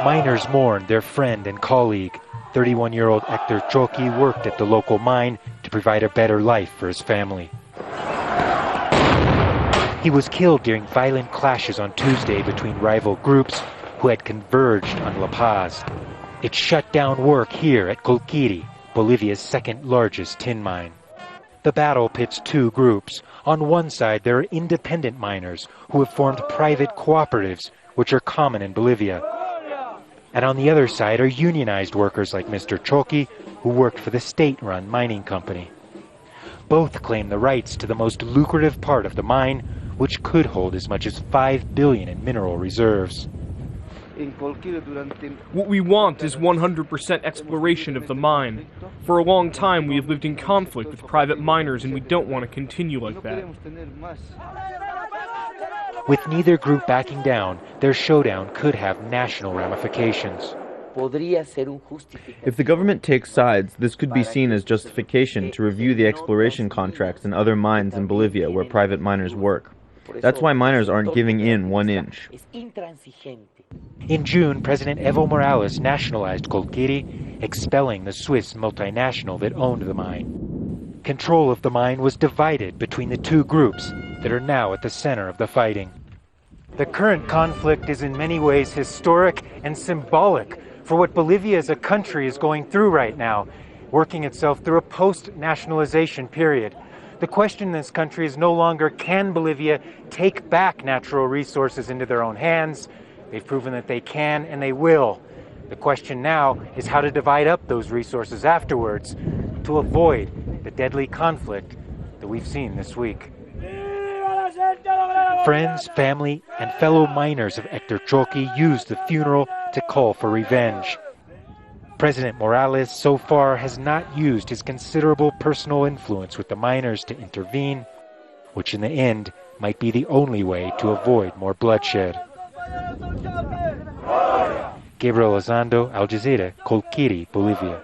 Miners mourned their friend and colleague. 31-year-old Hector Choqui worked at the local mine to provide a better life for his family. He was killed during violent clashes on Tuesday between rival groups who had converged on La Paz. It shut down work here at Colquiri, Bolivia's second largest tin mine. The battle pits two groups. On one side, there are independent miners who have formed private cooperatives, which are common in Bolivia. And on the other side are unionized workers like Mr. Choqui, who worked for the state-run mining company. Both claim the rights to the most lucrative part of the mine, which could hold as much as 5 billion in mineral reserves. What we want is 100% exploration of the mine. For a long time we have lived in conflict with private miners and we don't want to continue like that. With neither group backing down, their showdown could have national ramifications. If the government takes sides, this could be seen as justification to review the exploration contracts in other mines in Bolivia where private miners work. That's why miners aren't giving in 1 inch. In June, President Evo Morales nationalized Colquiri, expelling the Swiss multinational that owned the mine. Control of the mine was divided between the two groups that are now at the center of the fighting. The current conflict is in many ways historic and symbolic for what Bolivia as a country is going through right now, working itself through a post-nationalization period. The question in this country is no longer, can Bolivia take back natural resources into their own hands? They've proven that they can and they will. The question now is how to divide up those resources afterwards to avoid the deadly conflict that we've seen this week. Friends, family, and fellow miners of Hector Choqui used the funeral to call for revenge. President Morales so far has not used his considerable personal influence with the miners to intervene, which in the end might be the only way to avoid more bloodshed. Gabriel Elizondo, Jazeera, Colquiri, Bolivia.